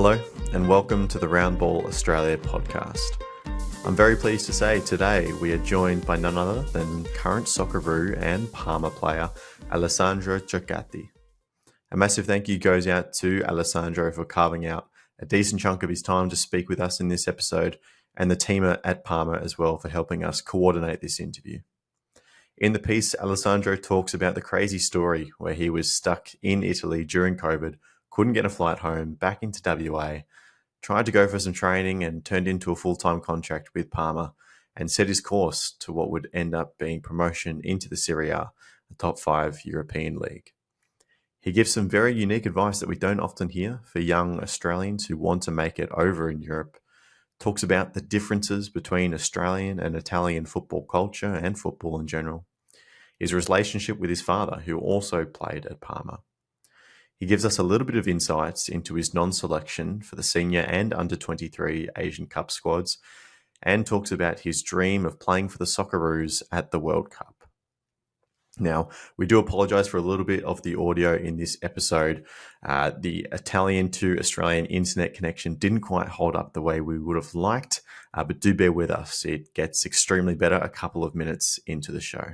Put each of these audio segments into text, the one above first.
Hello and welcome to the Round Ball Australia podcast. I'm very pleased to say today we are joined by none other than current Socceroo and Parma player Alessandro Circati. A massive thank you goes out to Alessandro for carving out a decent chunk of his time to speak with us in this episode, and the team at Parma as well for helping us coordinate this interview. In the piece, Alessandro talks about the crazy story where he was stuck in Italy during COVID, couldn't get a flight home, back into WA, tried to go for some training and turned into a full-time contract with Parma and set his course to what would end up being promotion into the Serie A, a top 5 European league. He gives some very unique advice that we don't often hear for young Australians who want to make it over in Europe, talks about the differences between Australian and Italian football culture and football in general, his relationship with his father who also played at Parma. He gives us a little bit of insights into his non-selection for the senior and under-23 Asian Cup squads, and talks about his dream of playing for the Socceroos at the World Cup. Now, we do apologise for a little bit of the audio in this episode. The Italian to Australian internet connection didn't quite hold up the way we would have liked, but do bear with us. It gets extremely better a couple of minutes into the show.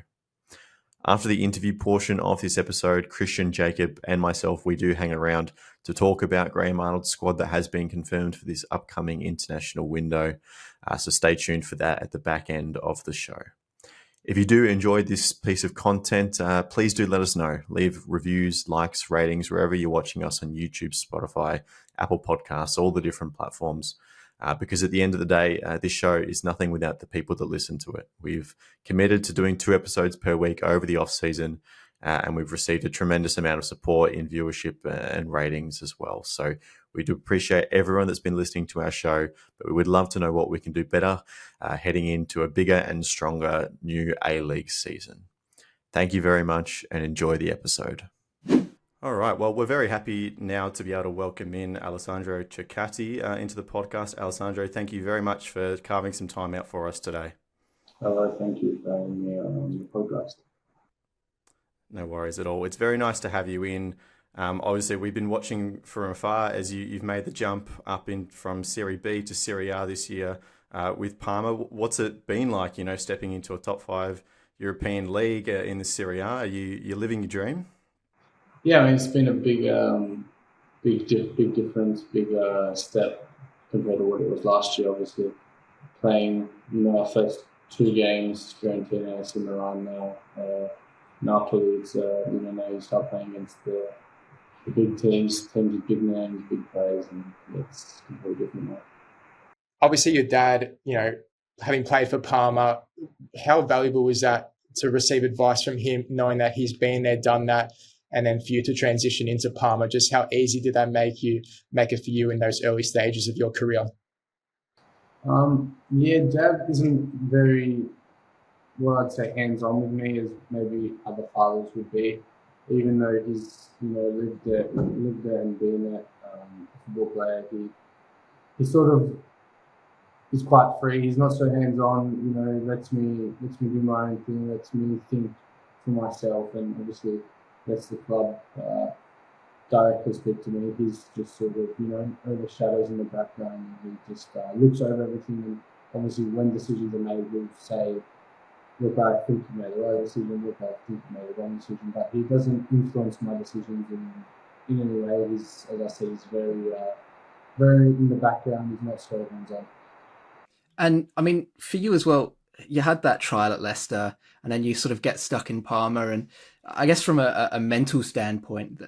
After the interview portion of this episode, Christian, Jacob, and myself, we do hang around to talk about Graham Arnold's squad that has been confirmed for this upcoming international window. So stay tuned for that at the back end of the show. If you do enjoy this piece of content, please do let us know. Leave reviews, likes, ratings, wherever you're watching us on YouTube, Spotify, Apple Podcasts, all the different platforms. Because at the end of the day, this show is nothing without the people that listen to it. We've committed to doing 2 episodes per week over the off-season, and we've received a tremendous amount of support in viewership and ratings as well. So we do appreciate everyone that's been listening to our show, but we would love to know what we can do better heading into a bigger and stronger new A-League season. Thank you very much and enjoy the episode. All right. Well, we're very happy now to be able to welcome in Alessandro Circati into the podcast. Alessandro, thank you very much for carving some time out for us today. Hello, thank you for having me on the podcast. No worries at all. It's very nice to have you in. Obviously, we've been watching from afar as you've made the jump up in from Serie B to Serie A this year with Parma. What's it been like, stepping into a top 5 European league in the Serie A? Are you living your dream? Yeah, it's been a big difference, big step compared to what it was last year. Obviously, playing our first 2 games, Fiorentina, AC Milan now. Napoli, it's now you start playing against the big teams with big names, big players, and it's completely different now. Obviously, your dad, having played for Parma, how valuable was that to receive advice from him, knowing that he's been there, done that? And then for you to transition into Parma, just how easy did that make it for you in those early stages of your career? Dad isn't very, what I'd say, hands-on with me as maybe other fathers would be. Even though he's lived there and been a football player, he's quite free. He's not so hands-on. Lets me do my own thing. Lets me think for myself, and obviously lets the club directly speak to me. He's just sort of, overshadows in the background. He just looks over everything, and obviously when decisions are made, he'll say, look, I think you made the right decision, look, I think you made the wrong decision, but he doesn't influence my decisions in any way. He's, as I said, he's very in the background. He's not so hands-on. And I mean, for you as well, you had that trial at Leicester and then you sort of get stuck in Parma. And I guess from a mental standpoint,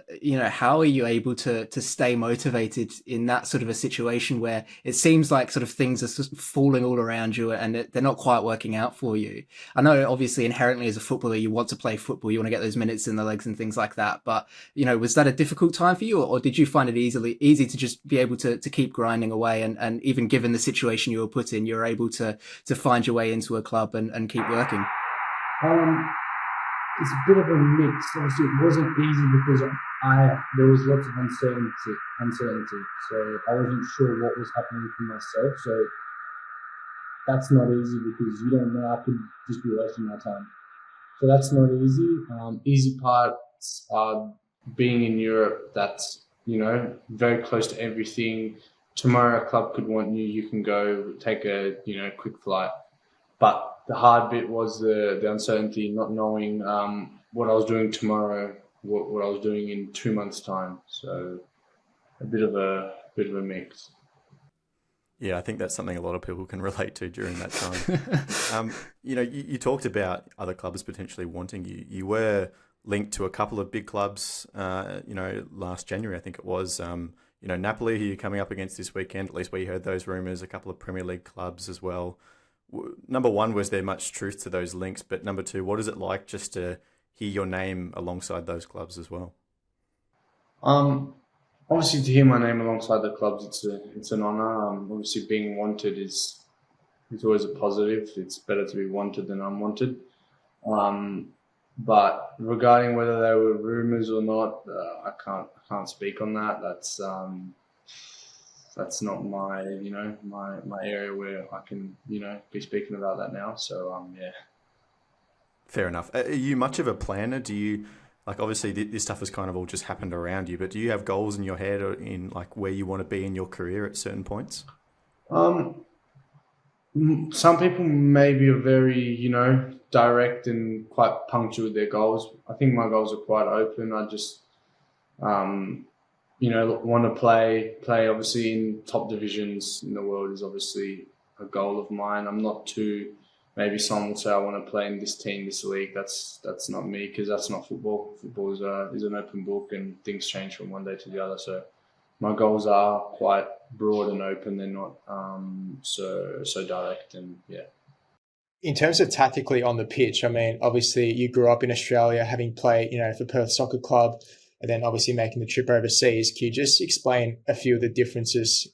how are you able to stay motivated in that sort of a situation where it seems like sort of things are sort of falling all around you and they're not quite working out for you? I know obviously inherently as a footballer, you want to play football, you want to get those minutes in the legs and things like that. But, was that a difficult time for you or did you find it easy to just be able to keep grinding away? And even given the situation you were put in, you were able to find your way into a club and keep working? It's a bit of a mix. Obviously, it wasn't easy because there was lots of uncertainty. So I wasn't sure what was happening for myself. So that's not easy because you don't know. I could just be wasting my time. So that's not easy. Easy parts are being in Europe. That's very close to everything. Tomorrow a club could want you, you can go take a quick flight. But the hard bit was the uncertainty, not knowing what I was doing tomorrow, what I was doing in 2 months' time. So a bit of a mix. Yeah, I think that's something a lot of people can relate to during that time. You talked about other clubs potentially wanting you. You were linked to a couple of big clubs, last January, I think it was. Napoli, who you're coming up against this weekend, at least we heard those rumours, a couple of Premier League clubs as well. Number one, was there much truth to those links? But number two, what is it like just to hear your name alongside those clubs as well? Obviously, to hear my name alongside the clubs, it's an honour. Obviously, being wanted is always a positive. It's better to be wanted than unwanted. But regarding whether they were rumours or not, I can't speak on that. That's not my my area where I can be speaking about that now. So yeah. Fair enough. Are you much of a planner? Do you, obviously this stuff has kind of all just happened around you, but do you have goals in your head or in where you want to be in your career at certain points? Some people maybe are very, direct and quite punctual with their goals. I think my goals are quite open. I just, want to play obviously in top divisions in the world is obviously a goal of mine. I'm not too, maybe someone will say I want to play in this team, this league. That's not me, because that's not football. Football is an open book and things change from one day to the other. So my goals are quite broad and open. They're not so direct, and yeah. In terms of tactically on the pitch, I mean, obviously you grew up in Australia, having played, for Perth Soccer Club, and then obviously making the trip overseas. Can you just explain a few of the differences,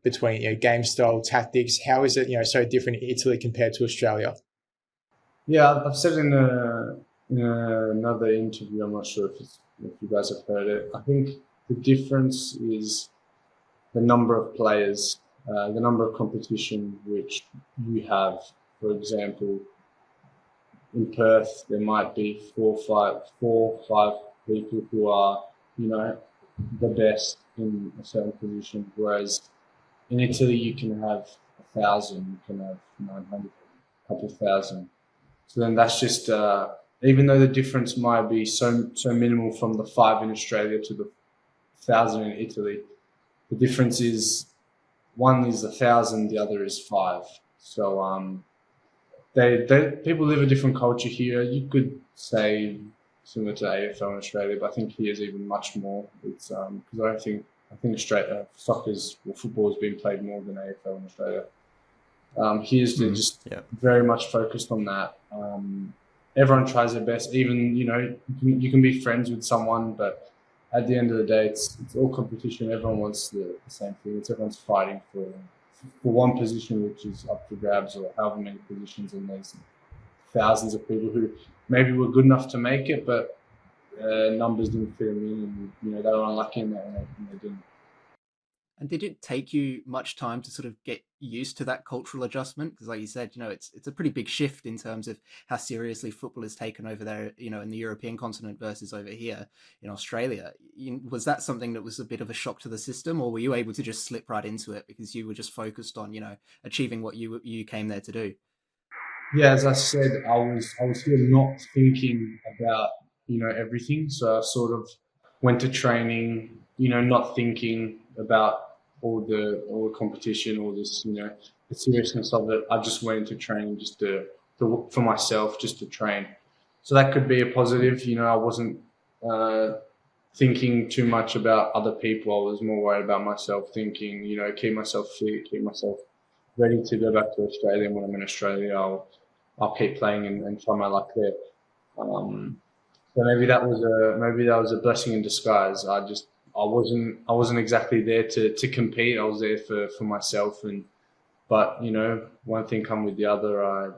between game style, tactics? How is it, so different in Italy compared to Australia? Yeah, I've said in another interview. I'm not sure if you guys have heard it. I think the difference is the number of players, the number of competition which you have. For example, in Perth, there might be four or five people who are, the best in a certain position. Whereas in Italy, you can have 1,000, you can have 900, a couple of thousand. So then that's just, even though the difference might be so minimal from the 5 in Australia to the 1,000 in Italy, the difference is one is 1,000, the other is 5. So people live a different culture here. You could say similar to AFL in Australia, but I think here's even much more. It's because I think Australia football has been played more than AFL in Australia. Here's just very much focused on that. Everyone tries their best. Even you can be friends with someone, but at the end of the day, it's all competition. Everyone wants the same thing. Everyone's fighting for one position, which is up for grabs, or however many positions, and there's thousands of people who maybe were good enough to make it, but numbers didn't fit them in, and they were unlucky in that, and they didn't. And did it take you much time to sort of get used to that cultural adjustment? Because, like you said, it's a pretty big shift in terms of how seriously football is taken over there, in the European continent versus over here in Australia. Was that something that was a bit of a shock to the system, or were you able to just slip right into it because you were just focused on, achieving what you came there to do? Yeah, as I said, I was here not thinking about everything. So I sort of went to training, not thinking about all the competition, all this, the seriousness of it. I just went into training just to for myself, just to train. So that could be a positive. I wasn't thinking too much about other people. I was more worried about myself, thinking, keep myself fit, keep myself ready to go back to Australia. And when I'm in Australia, I'll keep playing and try my luck there. So maybe that was a blessing in disguise. I wasn't exactly there to compete. I was there for myself, but one thing come with the other. I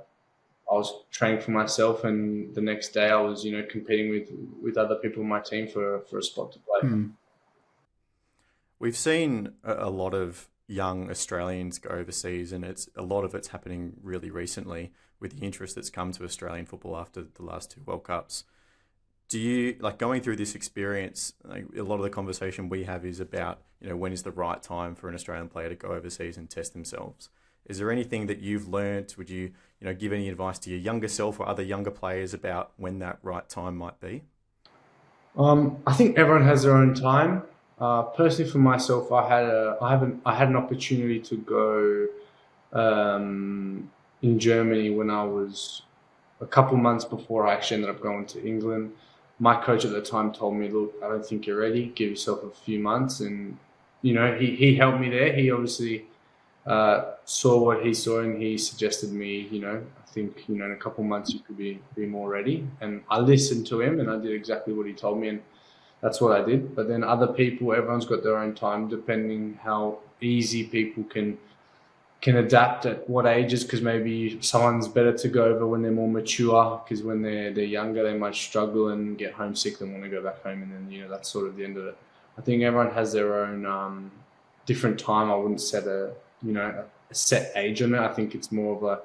was training for myself, and the next day I was competing with other people in my team for a spot to play. We've seen a lot of young Australians go overseas, and a lot of it's happening really recently with the interest that's come to Australian football after the last 2 World Cups. Do you, like, going through this experience, like, a lot of the conversation we have is about, when is the right time for an Australian player to go overseas and test themselves? Is there anything that you've learnt? Would you, give any advice to your younger self or other younger players about when that right time might be? I think everyone has their own time. Personally, for myself, I had an opportunity to go in Germany when I was a couple months before I actually ended up going to England. My coach at the time told me, "Look, I don't think you're ready. Give yourself a few months." And he helped me there. He obviously saw what he saw, and he suggested me, I think, in a couple months you could be more ready. And I listened to him, and I did exactly what he told me, and that's what I did. But then other people, everyone's got their own time, depending how easy people can adapt at what ages, because maybe someone's better to go over when they're more mature, because when they're younger, they might struggle and get homesick and want to go back home, and then, that's sort of the end of it. I think everyone has their own different time. I wouldn't set a set age on it. I think it's more of a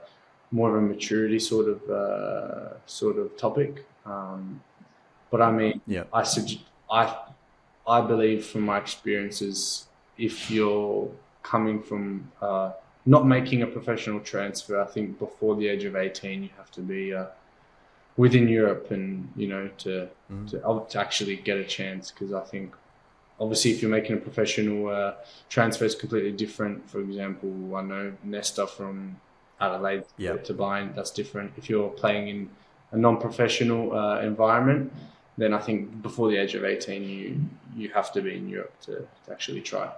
maturity sort of topic. But I mean, Yeah. I believe from my experiences, if you're coming from not making a professional transfer, I think before the age of 18, you have to be within Europe, and to actually get a chance. Because I think, obviously, if you're making a professional transfer, it's completely different. For example, I know Nesta from Adelaide to Bayern, that's different. If you're playing in a non-professional environment, then I think before the age of 18, you have to be in Europe to actually try.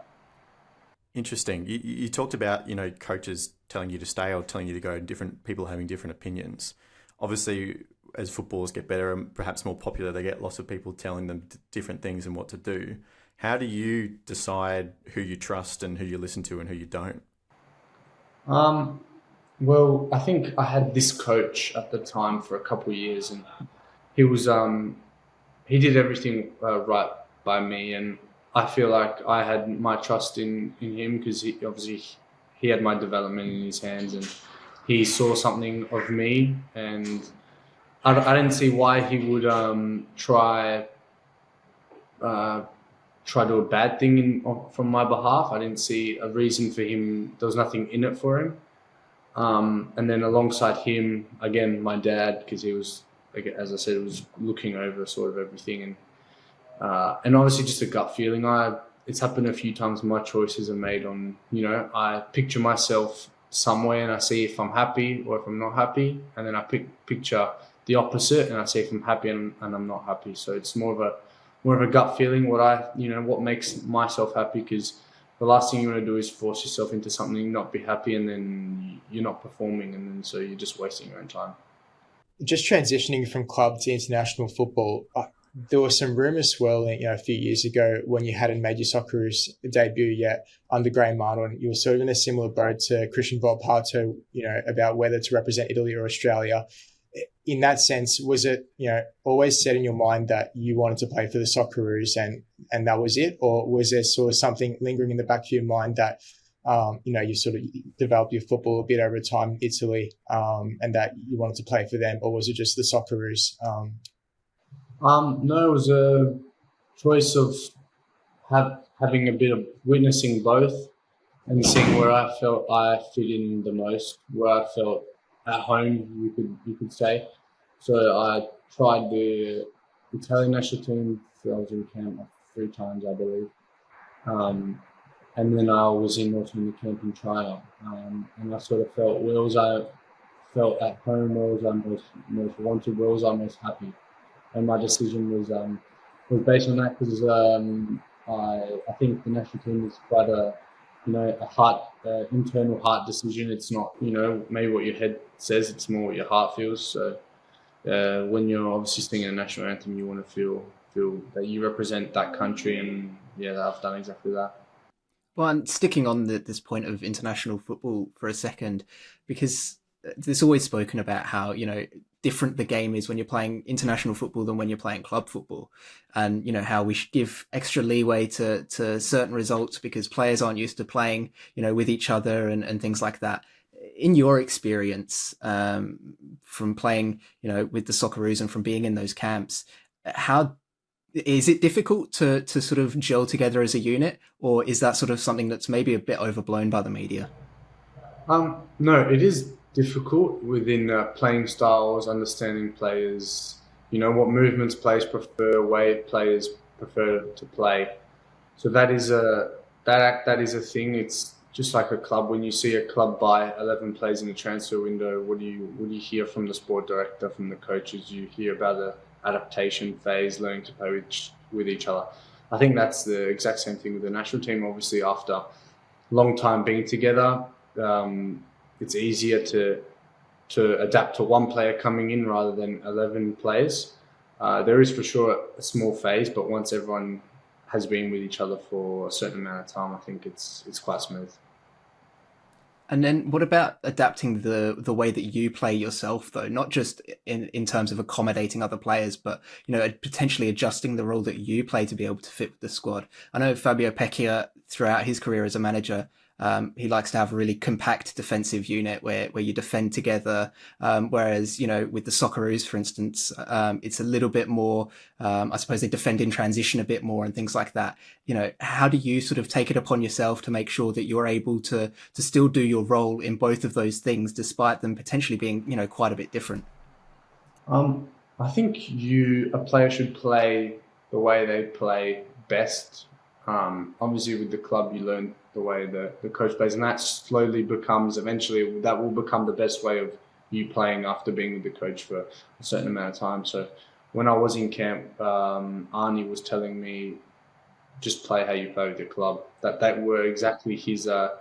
Interesting. You talked about, coaches telling you to stay or telling you to go, and different people having different opinions. Obviously, as footballers get better and perhaps more popular, they get lots of people telling them different things and what to do. How do you decide who you trust and who you listen to and who you don't? Well, I think I had this coach at the time for a couple of years, and he was he did everything right by me, and I feel like I had my trust in him, because he had my development in his hands, and he saw something of me, and I didn't see why he would try do a bad thing from my behalf. I didn't see a reason for him. There was nothing in it for him. And then alongside him, again, my dad, because he was, as I said, was looking over sort of everything, and obviously just a gut feeling. It's happened a few times. My choices are made on, I picture myself somewhere and I see if I'm happy or if I'm not happy, and then I picture the opposite and I see if I'm happy and I'm not happy. So it's more of a gut feeling. What makes myself happy, because the last thing you want to do is force yourself into something, not be happy, and then you're not performing, and then so you're just wasting your own time. Just transitioning from club to international football, there were some rumours swirling, a few years ago when you hadn't made your Socceroos debut yet under Graham Martin. You were sort of in a similar boat to Christian Volpato, about whether to represent Italy or Australia. In that sense, was it, always set in your mind that you wanted to play for the Socceroos and that was it? Or was there sort of something lingering in the back of your mind that, you sort of developed your football a bit over time in Italy, and that you wanted to play for them? Or was it just the Socceroos? No, it was a choice of having a bit of witnessing both and seeing where I felt I fit in the most, where I felt at home, you could say. So I tried the Italian national team. I was in camp 3 times, I believe. And then I was in the camp in China. And I sort of felt, where was I felt at home, where was I most wanted, where was I most happy. And my decision was based on that, because I think the national team is quite a internal heart decision. It's not, maybe what your head says, it's more what your heart feels. So when you're obviously singing a national anthem, you want to feel that you represent that country, and I've done exactly that. Well, and sticking on this point of international football for a second, because there's always spoken about how, different the game is when you're playing international football than when you're playing club football, and how we should give extra leeway to certain results because players aren't used to playing with each other and things like that. In your experience, from playing with the Socceroos and from being in those camps, how is it difficult to sort of gel together as a unit, or is that sort of something that's maybe a bit overblown by the media? No, it is difficult within playing styles, understanding players, what movements players prefer, way players prefer to play. So that is a thing. It's just like a club. When you see a club buy 11 players in a transfer window, what do you hear from the sport director, from the coaches? You hear about the adaptation phase, learning to play with each other. I think that's the exact same thing with the national team. Obviously, after a long time being together, it's easier to adapt to one player coming in rather than 11 players. There is for sure a small phase, but once everyone has been with each other for a certain amount of time, I think it's quite smooth. And then what about adapting the way that you play yourself, though? Not just in terms of accommodating other players, but potentially adjusting the role that you play to be able to fit with the squad. I know Fabio Pecchia, throughout his career as a manager, he likes to have a really compact defensive unit where you defend together. Whereas, with the Socceroos, for instance, it's a little bit more, I suppose they defend in transition a bit more and things like that. How do you sort of take it upon yourself to make sure that you're able to still do your role in both of those things, despite them potentially being, quite a bit different? I think a player should play the way they play best. Obviously, with the club, you learn the way the coach plays, and that slowly eventually that will become the best way of you playing after being with the coach for a certain amount of time. So when I was in camp, Arnie was telling me, just play how you play with your club. That were exactly his words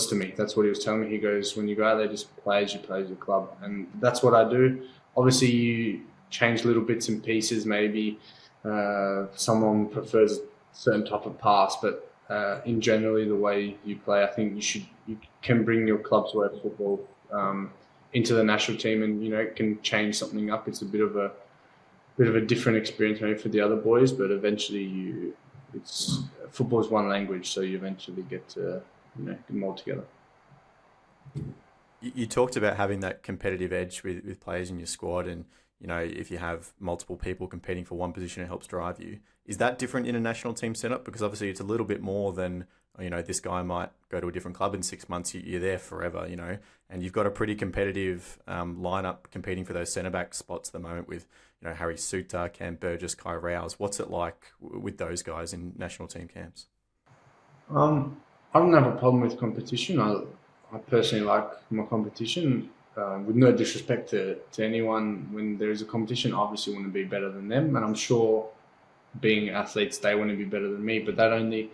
to me. That's what he was telling me. He goes, when you go out there, just play as you play with your club, and that's what I do. Obviously, you change little bits and pieces. Maybe someone prefers a certain type of pass, but in generally the way you play, I think you can bring your club's way of football into the national team, and it can change something up. It's a bit of a different experience maybe for the other boys, but eventually football is one language, so you eventually get to get them all together. You talked about having that competitive edge with players in your squad, and if you have multiple people competing for one position, it helps drive you. Is that different in a national team setup? Because obviously it's a little bit more than, this guy might go to a different club in 6 months, you're there forever, and you've got a pretty competitive lineup competing for those centre-back spots at the moment with, Harry Suter, Cam Burgess, Kai Rouse. What's it like with those guys in national team camps? I don't have a problem with competition. I personally like my competition. With no disrespect to anyone, when there is a competition, I obviously want to be better than them. And I'm sure being athletes, they want to be better than me. But that only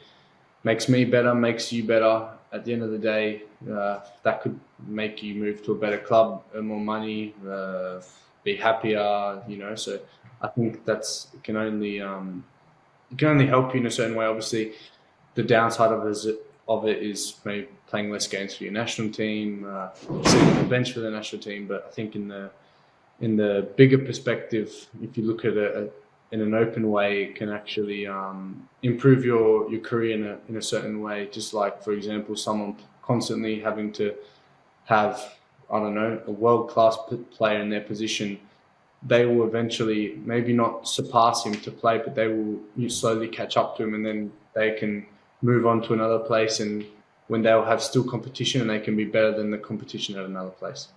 makes me better, makes you better. At the end of the day, that could make you move to a better club, earn more money, be happier, So I think it can only help you in a certain way. Obviously, the downside of it is maybe playing less games for your national team, sitting on the bench for the national team. But I think in the bigger perspective, if you look at it in an open way, it can actually improve your career in a certain way. Just like, for example, someone constantly having to have, I don't know, a world-class player in their position, they will eventually maybe not surpass him to play, but they will slowly catch up to him, and then they can move on to another place, and when they'll have still competition, and they can be better than the competition at another place.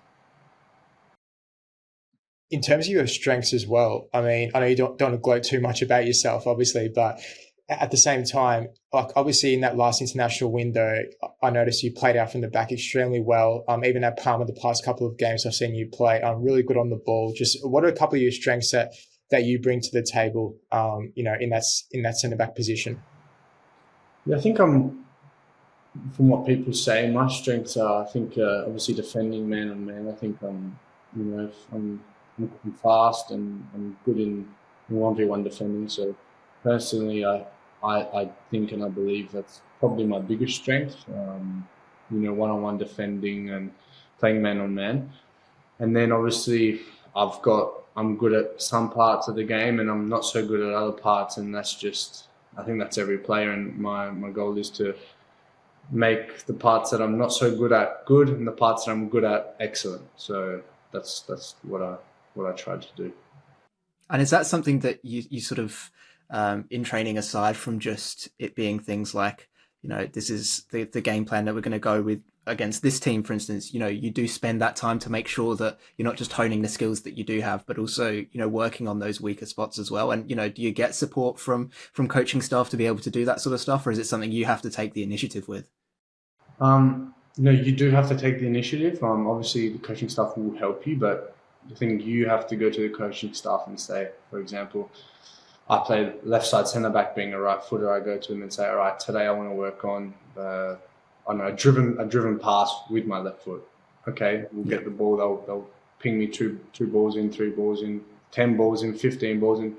In terms of your strengths as well, I mean, I know you don't want to gloat too much about yourself, obviously, but at the same time, like obviously in that last international window, I noticed you played out from the back extremely well. Even at Parma, the past couple of games I've seen you play, really good on the ball. Just what are a couple of your strengths that you bring to the table, in that centre back position? Yeah, I think from what people say, my strengths are, I think, obviously defending man on man. I think I'm fast and I'm good in 1v1 defending. So personally, I think and I believe that's probably my biggest strength. One-on-one defending and playing man on man. And then obviously I'm good at some parts of the game and I'm not so good at other parts, and I think that's every player, and my goal is to make the parts that I'm not so good at good and the parts that I'm good at excellent. So that's what I tried to do. And is that something that you sort of in training, aside from just it being things like, this is the game plan that we're going to go with against this team, for instance, you do spend that time to make sure that you're not just honing the skills that you do have, but also, working on those weaker spots as well. And, do you get support from coaching staff to be able to do that sort of stuff? Or is it something you have to take the initiative with? No, you do have to take the initiative. Obviously the coaching staff will help you, but the thing, you have to go to the coaching staff and say, for example, I play left side centre back, being a right footer. I go to them and say, all right, today I want to work on a driven pass with my left foot. Okay, we'll get the ball. They'll ping me two balls in, 3 balls in, 10 balls in, 15 balls in,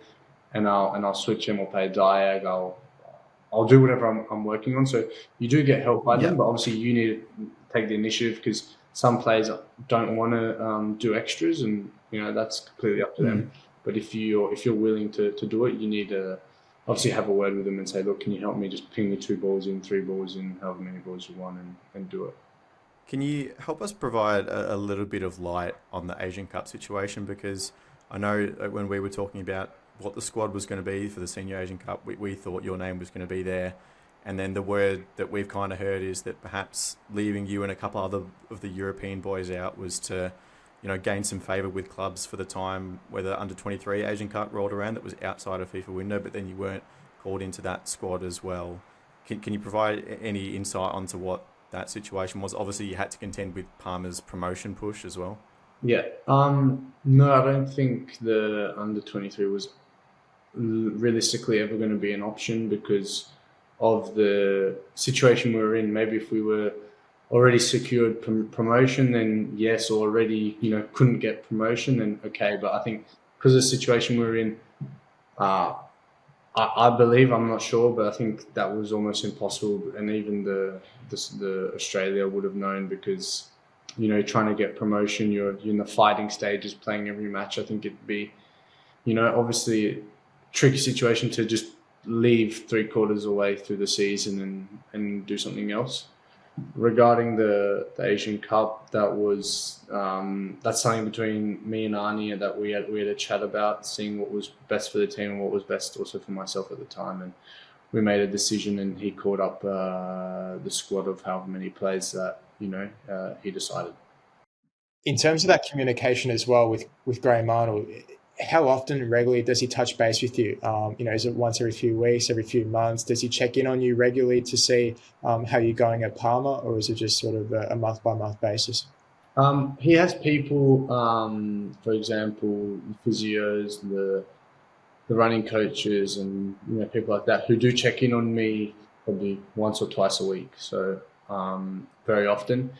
and I'll switch them or play a diag. I'll do whatever I'm working on. So you do get help by them, but obviously you need to take the initiative, because some players don't want to do extras, and that's completely up to them. But if you're willing to do it, you need to obviously have a word with them and say, look, can you help me? Just ping me 2 balls in, 3 balls in, however many balls you want, and do it. Can you help us provide a little bit of light on the Asian Cup situation? Because I know when we were talking about what the squad was going to be for the Senior Asian Cup, we thought your name was going to be there. And then the word that we've kind of heard is that perhaps leaving you and a couple other of the European boys out was to, gain some favour with clubs for the time where the under-23 Asian Cup rolled around that was outside of FIFA window, but then you weren't called into that squad as well. Can you provide any insight onto what that situation was? Obviously, you had to contend with Parma's promotion push as well. Yeah. No, I don't think the under-23 was realistically ever going to be an option because of the situation we were in. Maybe if we were already secured promotion, then yes, or already couldn't get promotion, then okay. But I think because of the situation we were in, I believe, I'm not sure, but I think that was almost impossible. And even the Australia would have known, because trying to get promotion, you're in the fighting stages, playing every match. I think it'd be obviously a tricky situation to just leave 3/4 away through the season and do something else. Regarding the Asian Cup, that's something between me and Arnie that we had a chat about, seeing what was best for the team and what was best also for myself at the time, and we made a decision, and he called up the squad of however many players that he decided. In terms of that communication as well with Graham Arnold, how often regularly does he touch base with you? Is it once every few weeks, every few months? Does he check in on you regularly to see how you're going at Parma, or is it just sort of a month-by-month basis? He has people, for example, the physios, the running coaches, and people like that who do check in on me probably once or twice a week. So very often.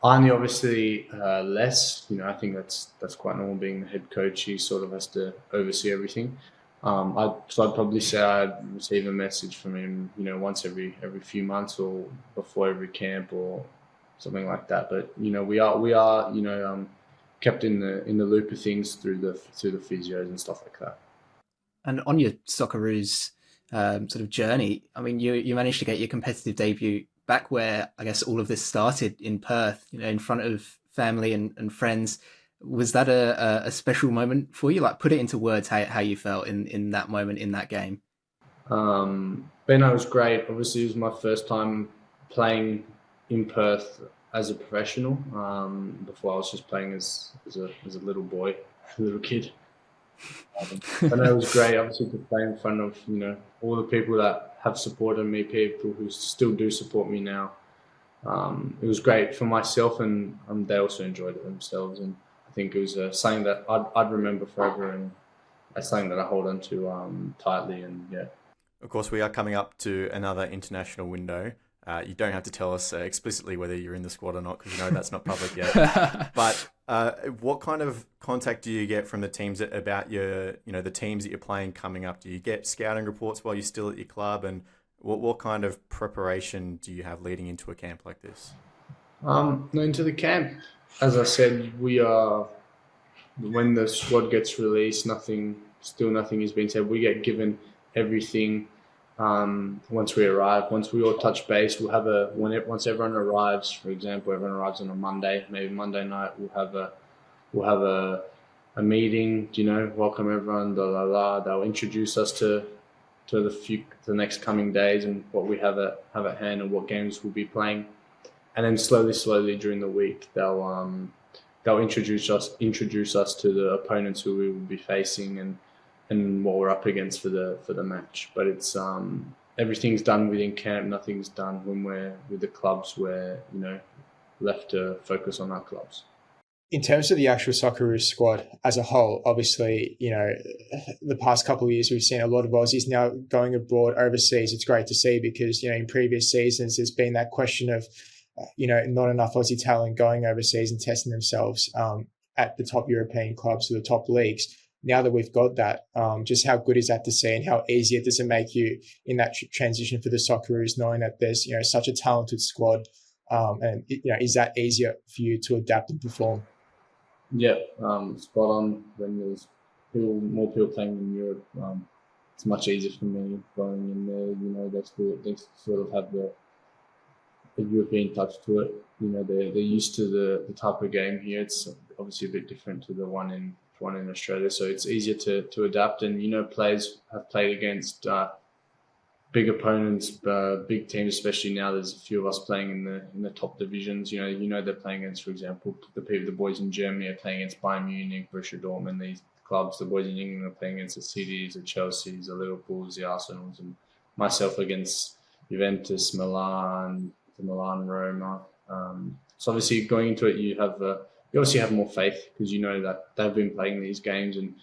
Arnie obviously less. I think that's quite normal. Being the head coach, he sort of has to oversee everything. I'd probably say I'd receive a message from him, once every few months or before every camp or something like that. But we are kept in the loop of things through the physios and stuff like that. And on your Socceroos sort of journey, I mean, you managed to get your competitive debut back where I guess all of this started, in Perth, in front of family and friends. Was that a special moment for you? Like, put it into words how you felt in that moment, in that game. It was great. Obviously, it was my first time playing in Perth as a professional. Before I was just playing as a little boy, a little kid. But it was great, obviously, to play in front of all the people that have supported me, people who still do support me now. It was great for myself, and they also enjoyed it themselves. And I think it was something that I'd remember forever, and that's something that I hold on to tightly. And yeah. Of course, we are coming up to another international window. You don't have to tell us explicitly whether you're in the squad or not, because that's not public yet. But what kind of contact do you get from the teams about the teams that you're playing coming up? Do you get scouting reports while you're still at your club? And what kind of preparation do you have leading into a camp like this? Into the camp, as I said, we are, when the squad gets released, nothing has been said. We get given everything. Once we arrive, once we all touch base, we'll have once everyone arrives, for example, everyone arrives on a Monday, maybe Monday night, we'll we'll have a meeting, welcome everyone, They'll introduce us to the next coming days and what we have at hand and what games we'll be playing. And then slowly during the week, they'll introduce us to the opponents who we will be facing and what we're up against for the match. But it's everything's done within camp. Nothing's done when we're with the clubs. We're left to focus on our clubs. In terms of the actual Socceroos squad as a whole, obviously, the past couple of years we've seen a lot of Aussies now going abroad overseas. It's great to see because, in previous seasons there's been that question of, not enough Aussie talent going overseas and testing themselves at the top European clubs or the top leagues. Now that we've got that, just how good is that to see, and how easier does it make you in that transition for the Socceroos, knowing that there's, such a talented squad, and is that easier for you to adapt and perform? Yeah, spot on. When there's more people playing in Europe, it's much easier for me going in there. They sort of have the European touch to it. They're used to the type of game here. It's obviously a bit different to the one in Australia, so it's easier to adapt. And players have played against big opponents, big teams, especially now. There's a few of us playing in the top divisions. They're playing against, for example, the boys in Germany are playing against Bayern Munich, Borussia Dortmund. These clubs, the boys in England are playing against the Cities, the Chelseas, the Liverpools, the Arsenals, and myself against Juventus, Milan, Roma. So obviously going into it, you obviously have more faith because that they've been playing these games, and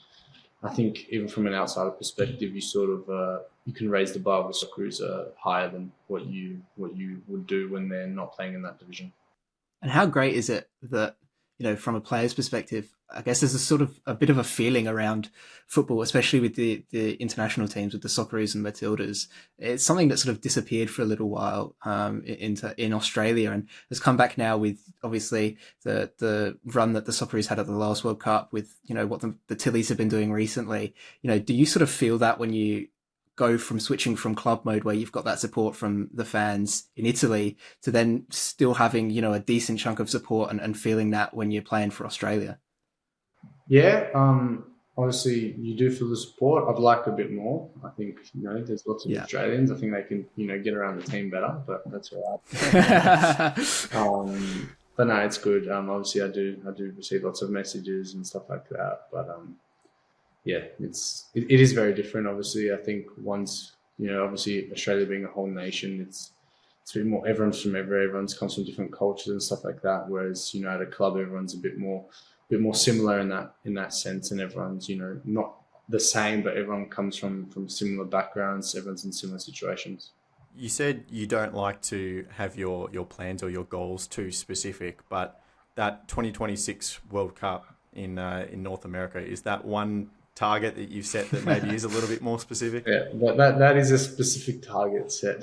I think even from an outsider perspective, you sort of you can raise the bar with Socceroos higher than what you would do when they're not playing in that division. And how great is it that, from a player's perspective, I guess there's a sort of a bit of a feeling around football, especially with the international teams, with the Socceroos and Matildas. It's something that sort of disappeared for a little while in Australia, and has come back now with obviously the run that the Socceroos had at the last World Cup, with what the Tillies have been doing recently. Do you sort of feel that when you go from switching from club mode, where you've got that support from the fans in Italy, to then still having a decent chunk of support and feeling that when you're playing for Australia? Yeah, obviously you do feel the support. I'd like a bit more. I think there's lots of Australians. I think they can get around the team better, but that's all right. But no, it's good. Obviously I do receive lots of messages and stuff like that. But yeah, it is very different. Obviously, I think once obviously Australia being a whole nation, it's a bit more. Everyone's from everywhere. Everyone's comes from different cultures and stuff like that. Whereas at a club, everyone's a bit more similar in that sense, and everyone's not the same, but everyone comes from similar backgrounds. Everyone's in similar situations. You said you don't like to have your plans or your goals too specific, but that 2026 World Cup in North America, is that one target that you've set that maybe is a little bit more specific? Yeah, that is a specific target set.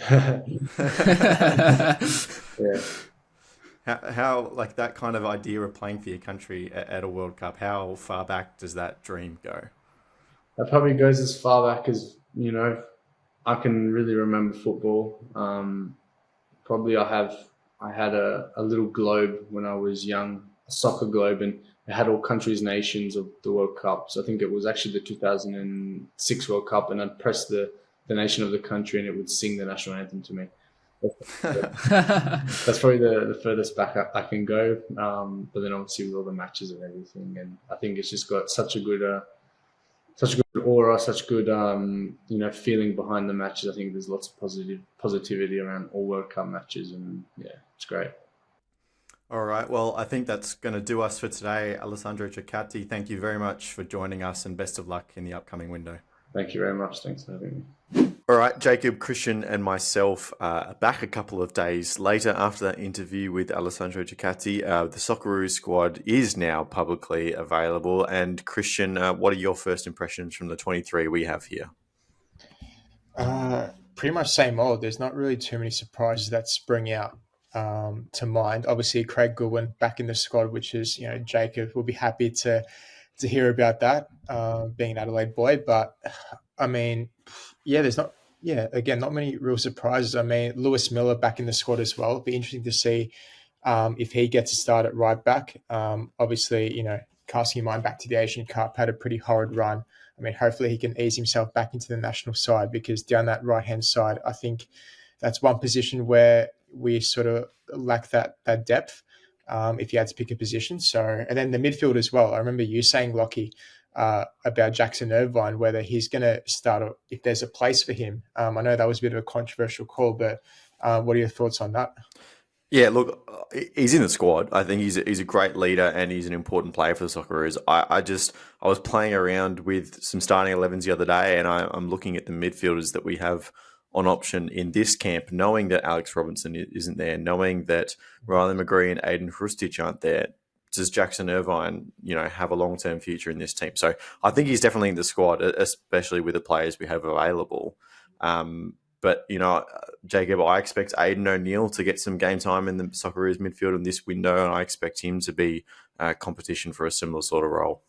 Yeah. How like that kind of idea of playing for your country at a World Cup, how far back does that dream go? That probably goes as far back as I can really remember football. Probably I had a little globe when I was young, a soccer globe, and it had all countries, nations of the World Cup. So I think it was actually the 2006 World Cup, and I'd press the nation of the country and it would sing the national anthem to me. That's probably the furthest back I can go. But then obviously with all the matches and everything, and I think it's just got such a good aura, such good feeling behind the matches. I think there's lots of positivity around all World Cup matches, and yeah, it's great. All right, well, I think that's going to do us for today. Alessandro Circati, thank you very much for joining us, and best of luck in the upcoming window. Thank you very much. Thanks for having me. All right, Jacob, Christian and myself are back a couple of days later after that interview with Alessandro Circati. The Socceroos squad is now publicly available. And Christian, what are your first impressions from the 23 we have here? Pretty much same old. There's not really too many surprises that spring out to mind. Obviously, Craig Goodwin back in the squad, which is, Jacob will be happy to hear about that, being an Adelaide boy. But, I mean, there's not many real surprises. I mean, Lewis Miller back in the squad as well. It'll be interesting to see if he gets a start at right back. Obviously, casting your mind back to the Asian Cup, had a pretty horrid run. I mean, hopefully he can ease himself back into the national side, because down that right-hand side, I think that's one position where we sort of lack that depth, if you had to pick a position. So, and then the midfield as well. I remember you saying, Lockie, about Jackson Irvine, whether he's going to start or if there's a place for him. I know that was a bit of a controversial call, but what are your thoughts on that? Yeah, look, he's in the squad. I think he's a great leader and he's an important player for the Socceroos. I was playing around with some starting 11s the other day, and I'm looking at the midfielders that we have on option in this camp, knowing that Alex Robinson isn't there, knowing that Riley McGree and Aiden Hrustic aren't there. Does Jackson Irvine, have a long-term future in this team? So I think he's definitely in the squad, especially with the players we have available. But, Jacob, I expect Aidan O'Neill to get some game time in the Socceroos midfield in this window, and I expect him to be competition for a similar sort of role.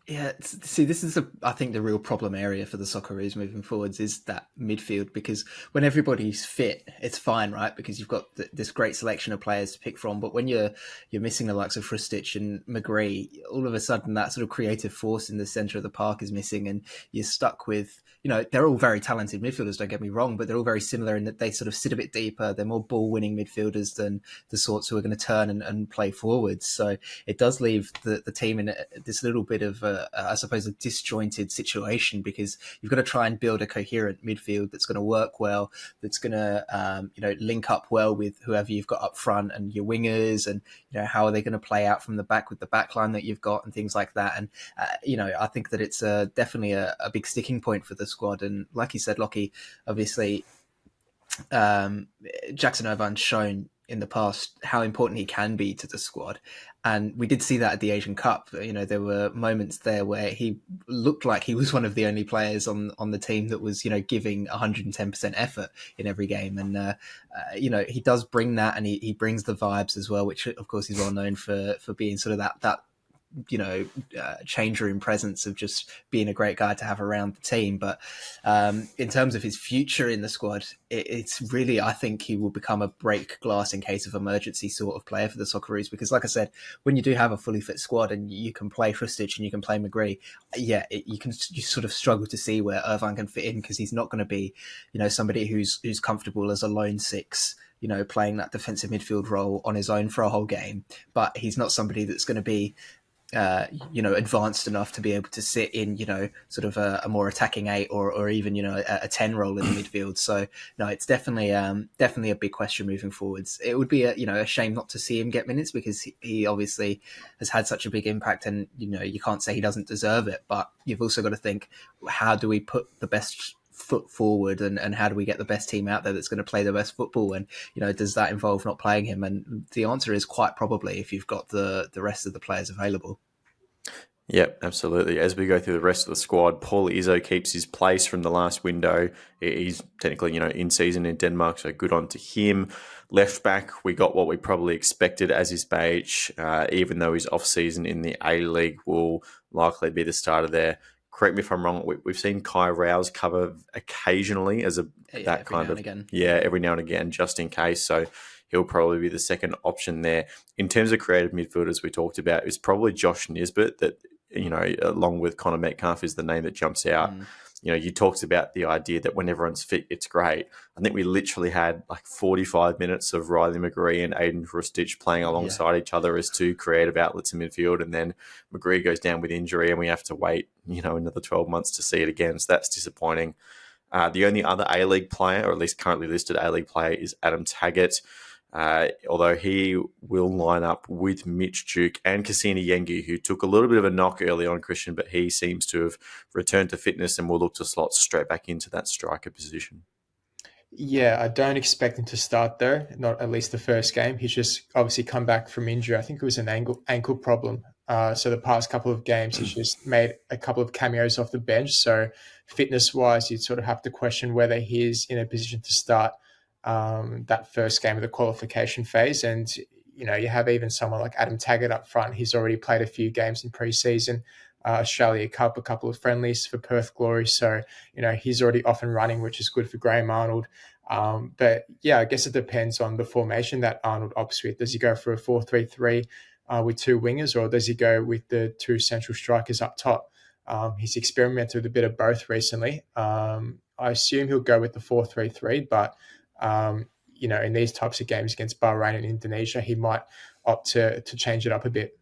Yeah, see, this is, I think, the real problem area for the Socceroos moving forwards is that midfield, because when everybody's fit, it's fine, right? Because you've got this great selection of players to pick from. But when you're missing the likes of Hrustic and McGree, all of a sudden that sort of creative force in the centre of the park is missing, and you're stuck with, they're all very talented midfielders, don't get me wrong, but they're all very similar in that they sort of sit a bit deeper. They're more ball-winning midfielders than the sorts who are going to turn and play forwards. So it does leave the team in this little bit of I suppose, a disjointed situation, because you've got to try and build a coherent midfield that's going to work well, that's going to, link up well with whoever you've got up front and your wingers, and, how are they going to play out from the back with the back line that you've got and things like that. And, I think that it's definitely a big sticking point for the squad. And like you said, Lockie, obviously, Jackson Irvine's shown in the past how important he can be to the squad. And we did see that at the Asian Cup. There were moments there where he looked like he was one of the only players on the team that was, giving 110% effort in every game. And, he does bring that, and he brings the vibes as well, which of course he's well known for being sort of that change room presence of just being a great guy to have around the team. But in terms of his future in the squad, it's really, I think he will become a break glass in case of emergency sort of player for the Socceroos, because like I said, when you do have a fully fit squad and you can play Hrustic and you can play McGree, you sort of struggle to see where Irvine can fit in, because he's not going to be, somebody who's comfortable as a lone six, playing that defensive midfield role on his own for a whole game. But he's not somebody that's going to be advanced enough to be able to sit in, sort of a more attacking 8 or even, a 10 role in the midfield. So no, it's definitely a big question moving forwards. It would be a shame not to see him get minutes, because he obviously has had such a big impact, and, you can't say he doesn't deserve it, but you've also got to think, how do we put the best foot forward, and how do we get the best team out there that's going to play the best football? And does that involve not playing him? And the answer is quite probably, if you've got the rest of the players available. Yep, absolutely. As we go through the rest of the squad, Paul Izzo keeps his place from the last window. He's technically, in season in Denmark, so good on to him. Left back, we got what we probably expected as his Beige, even though his off-season in the A-League will likely be the starter there. Correct me if I'm wrong, we've seen Kai Rouse cover occasionally as every now and again, just in case. So he'll probably be the second option there. In terms of creative midfielders we talked about, it's probably Josh Nisbet that, along with Connor Metcalf, is the name that jumps out. You talked about the idea that when everyone's fit, it's great. I think we literally had like 45 minutes of Riley McGree and Aiden Hrustic playing alongside each other as two creative outlets in midfield, and then McGree goes down with injury and we have to wait, another 12 months to see it again. So that's disappointing. The only other A-League player, or at least currently listed A-League player, is Adam Taggart. Although he will line up with Mitch Duke and Cassini Yengi, who took a little bit of a knock early on, Christian, but he seems to have returned to fitness and will look to slot straight back into that striker position. Yeah, I don't expect him to start though, not at least the first game. He's just obviously come back from injury. I think it was an ankle problem. So the past couple of games, he's just made a couple of cameos off the bench. So fitness-wise, you'd sort of have to question whether he's in a position to start that first game of the qualification phase. And, you have even someone like Adam Taggart up front. He's already played a few games in pre-season, Australia Cup, a couple of friendlies for Perth Glory. So, he's already off and running, which is good for Graham Arnold. But yeah, I guess it depends on the formation that Arnold opts with. Does he go for a 4-3-3 with two wingers, or does he go with the two central strikers up top? He's experimented with a bit of both recently. I assume he'll go with the 4-3-3, but in these types of games against Bahrain and Indonesia, he might opt to change it up a bit.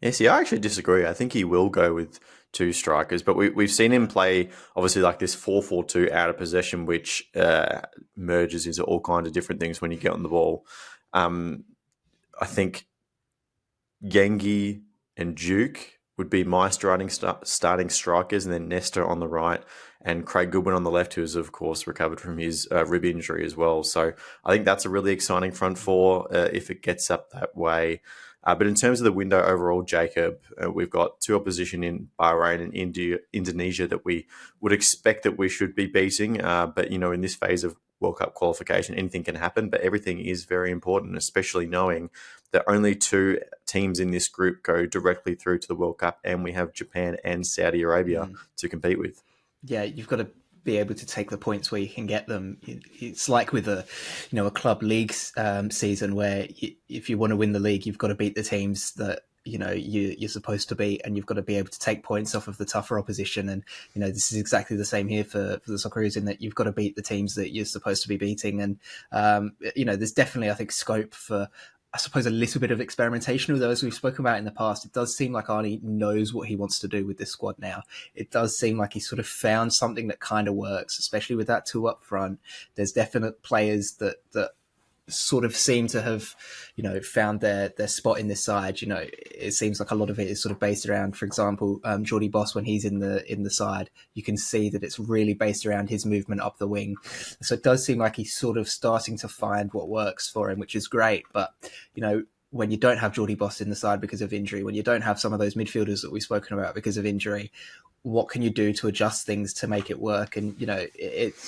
Yeah, see, I actually disagree. I think he will go with two strikers, but we've seen him play obviously like this 4-4-2 out of possession, which merges into all kinds of different things when you get on the ball. I think Yengi and Duke would be my starting strikers, and then Nesta on the right and Craig Goodwin on the left, who has, of course, recovered from his rib injury as well. So I think that's a really exciting front four if it gets up that way. But in terms of the window overall, Jacob, we've got two opposition in Bahrain and Indonesia that we would expect that we should be beating. But, in this phase of World Cup qualification, anything can happen, but everything is very important, especially knowing that only two teams in this group go directly through to the World Cup, and we have Japan and Saudi Arabia to compete with. Yeah, you've got to be able to take the points where you can get them. It's like with a club league season where if you want to win the league, you've got to beat the teams that you're supposed to beat, and you've got to be able to take points off of the tougher opposition. And this is exactly the same here for the Socceroos, in that you've got to beat the teams that you're supposed to be beating. And there's definitely, I think, scope for, I suppose, a little bit of experimentation with those we've spoken about in the past. It does seem like Arnie knows what he wants to do with this squad now. It does seem like he sort of found something that kind of works, especially with that two up front. There's definite players that sort of seem to have, found their spot in this side. It seems like a lot of it is sort of based around, for example, Jordy Boss, when he's in the side, you can see that it's really based around his movement up the wing. So it does seem like he's sort of starting to find what works for him, which is great. But, when you don't have Jordy Boss in the side because of injury, when you don't have some of those midfielders that we've spoken about because of injury, what can you do to adjust things to make it work? And, you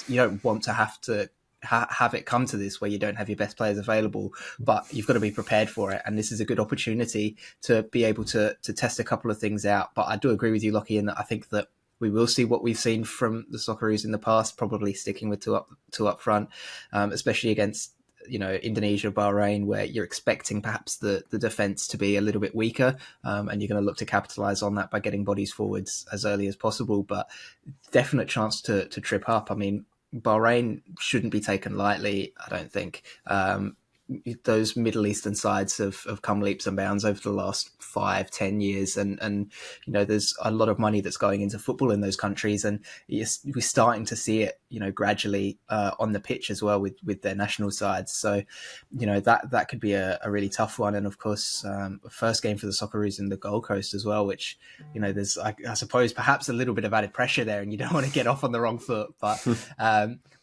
don't want to have to have it come to this where you don't have your best players available, but you've got to be prepared for it. And this is a good opportunity to be able to test a couple of things out. But I do agree with you, Lockie, in that I think that we will see what we've seen from the Socceroos in the past, probably sticking with two up front, especially against Indonesia, Bahrain, where you're expecting perhaps the defence to be a little bit weaker, and you're going to look to capitalise on that by getting bodies forwards as early as possible. But definite chance to trip up. I mean, Bahrain shouldn't be taken lightly, I don't think. Those Middle Eastern sides have come leaps and bounds over the last 5-10 years, and there's a lot of money that's going into football in those countries, and we're starting to see it gradually on the pitch as well with their national sides. So that could be a really tough one. And of course, first game for the Socceroos in the Gold Coast as well, which there's I suppose perhaps a little bit of added pressure there, and you don't want to get off on the wrong foot,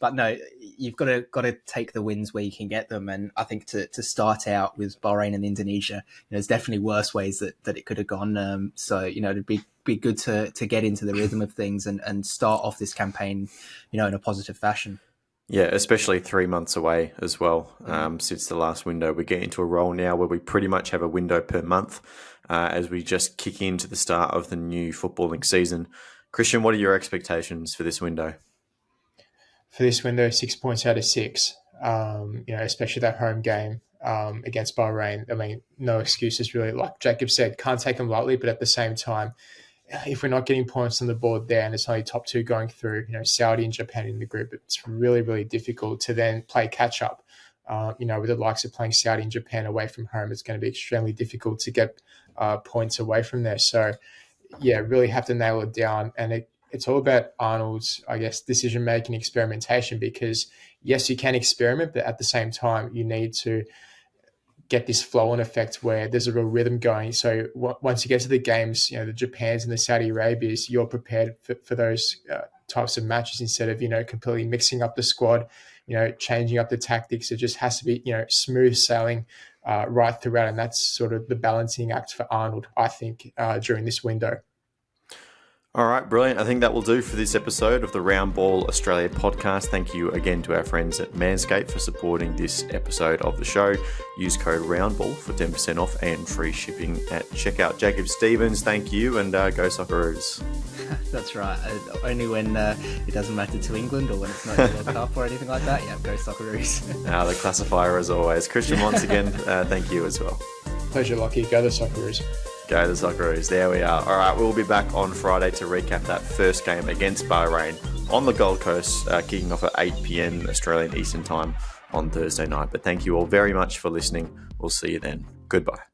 but no, you've got to take the wins where you can get them. And I think to start out with Bahrain and Indonesia, there's definitely worse ways that it could have gone. So it'd be good to get into the rhythm of things and start off this campaign, in a positive fashion. Yeah, especially 3 months away as well. Since the last window, we get into a role now where we pretty much have a window per month as we just kick into the start of the new footballing season. Christian, what are your expectations for this window? For this window, 6 points out of 6. Especially that home game against Bahrain. I mean, no excuses really. Like Jacob said, can't take them lightly, but at the same time, if we're not getting points on the board there and it's only top two going through, Saudi and Japan in the group, it's really, really difficult to then play catch up. With the likes of playing Saudi and Japan away from home, it's going to be extremely difficult to get points away from there. So, yeah, really have to nail it down. And it's all about Arnold's, I guess, decision-making, experimentation, because, yes, you can experiment, but at the same time, you need to get this flow-on effect where there's a real rhythm going. So once you get to the games, the Japans and the Saudi Arabias, you're prepared for those types of matches instead of, completely mixing up the squad, changing up the tactics. It just has to be, smooth sailing right throughout. And that's sort of the balancing act for Arnold, I think, during this window. All right, brilliant. I think that will do for this episode of the Round Ball Australia podcast. Thank you again to our friends at Manscaped for supporting this episode of the show. Use code ROUNDBALL for 10% off and free shipping at checkout. Jacob Stevens, thank you, and go Socceroos. That's right. Only when it doesn't matter to England or when it's not the World Cup or anything like that. Yeah, go Socceroos. The classifier as always. Christian, once again, thank you as well. Pleasure, Lockie. Go the Socceroos. Go the Socceroos. There we are. All right, we'll be back on Friday to recap that first game against Bahrain on the Gold Coast, kicking off at 8 p.m. Australian Eastern Time on Thursday night. But thank you all very much for listening. We'll see you then. Goodbye.